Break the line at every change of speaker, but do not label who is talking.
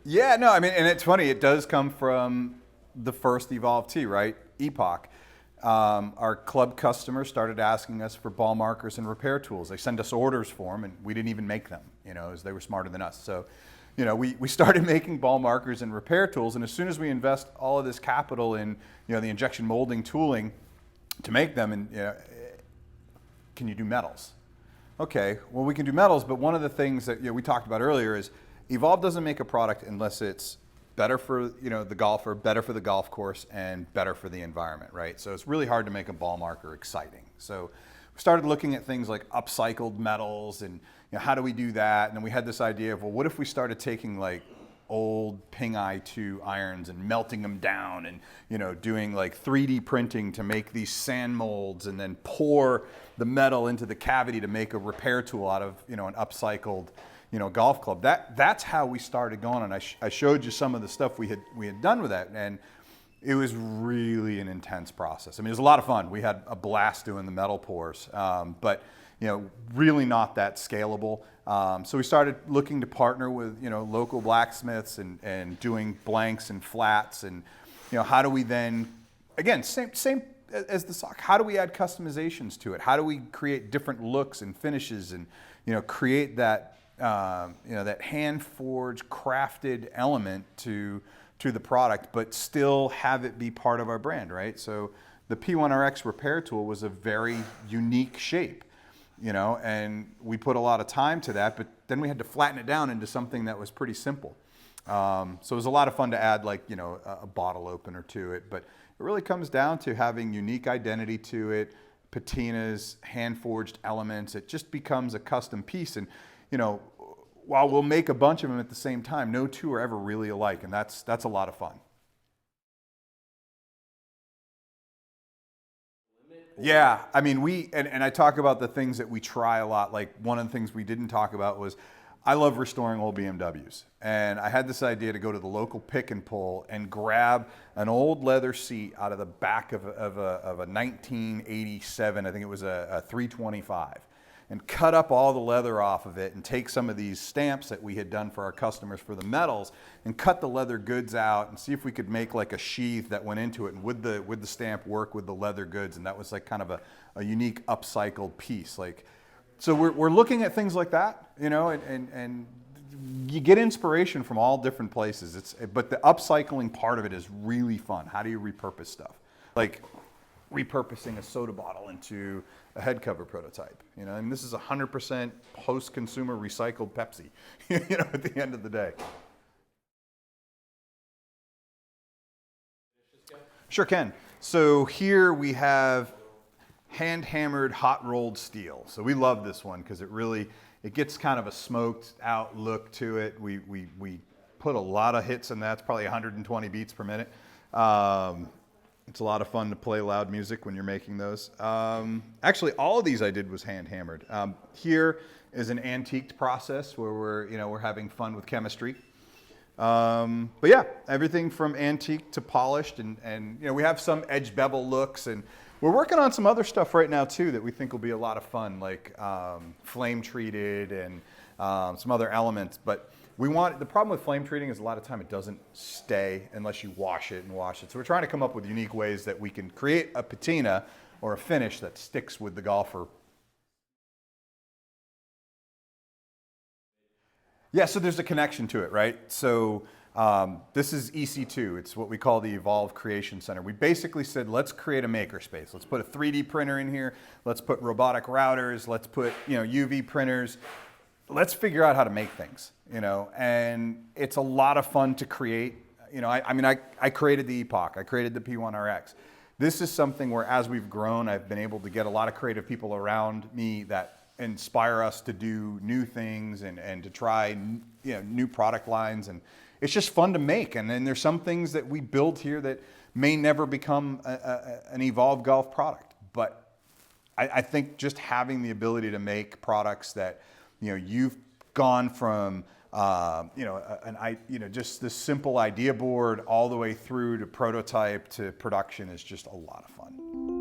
Yeah, no, I mean, and it's funny, it does come from the first Evolve T, right? Epoch. Our club customers started asking us for ball markers and repair tools. They send us orders for them, and we didn't even make them, as they were smarter than us. So, we started making ball markers and repair tools, and as soon as we invest all of this capital in, the injection molding tooling to make them, and can you do metals? Okay, well, we can do metals, but one of the things that we talked about earlier is Evolve doesn't make a product unless it's better for the golfer, better for the golf course, and better for the environment, right? So it's really hard to make a ball marker exciting. So we started looking at things like upcycled metals and how do we do that? And then we had this idea of, well, what if we started taking like old Ping I2 irons and melting them down and doing like 3D printing to make these sand molds and then pour the metal into the cavity to make a repair tool out of an upcycled golf club. That's how we started going, and I showed you some of the stuff we had done with that, and it was really an intense process. I mean, it was a lot of fun. We had a blast doing the metal pours, but really not that scalable. So we started looking to partner with local blacksmiths and doing blanks and flats, and how do we then, again, same as the sock, how do we add customizations to it? How do we create different looks and finishes and create that that hand-forged, crafted element to the product, but still have it be part of our brand, right? So the P1RX repair tool was a very unique shape, and we put a lot of time to that, but then we had to flatten it down into something that was pretty simple. So it was a lot of fun to add like, a bottle opener to it, but it really comes down to having unique identity to it, patinas, hand-forged elements. It just becomes a custom piece, and while we'll make a bunch of them at the same time, no two are ever really alike, and that's a lot of fun. Yeah, I mean, and I talk about the things that we try a lot. Like one of the things we didn't talk about was I love restoring old BMWs. And I had this idea to go to the local pick and pull and grab an old leather seat out of the back of a 1987, I think it was a 325. And cut up all the leather off of it and take some of these stamps that we had done for our customers for the metals and cut the leather goods out and see if we could make like a sheath that went into it, and would the stamp work with the leather goods, and that was like kind of a unique upcycled piece. Like, so we're looking at things like that, and you get inspiration from all different places. But the upcycling part of it is really fun. How do you repurpose stuff? Like repurposing a soda bottle into a head cover prototype, and this is 100% post-consumer recycled Pepsi, at the end of the day. Sure can. So here we have hand-hammered hot-rolled steel. So we love this one because it gets kind of a smoked out look to it. We put a lot of hits in that. It's probably 120 beats per minute. It's a lot of fun to play loud music when you're making those. Actually, all of these I did was hand-hammered. Here is an antiqued process where we're having fun with chemistry. But yeah, everything from antique to polished, and we have some edge bevel looks, and we're working on some other stuff right now too that we think will be a lot of fun, like flame treated and some other elements. But the problem with flame treating is a lot of time it doesn't stay unless you wash it. So we're trying to come up with unique ways that we can create a patina or a finish that sticks with the golfer. Yeah, so there's a connection to it, right? So this is EC2. It's what we call the Evolve Creation Center. We basically said, let's create a makerspace. Let's put a 3D printer in here. Let's put robotic routers. Let's put UV printers. Let's figure out how to make things, and it's a lot of fun to create. I created the Epoch, I created the P1RX. This is something where as we've grown, I've been able to get a lot of creative people around me that inspire us to do new things and to try new product lines, and it's just fun to make. And then there's some things that we build here that may never become an Evolve Golf product, but I think just having the ability to make products that you've gone from just this simple idea board all the way through to prototype to production is just a lot of fun.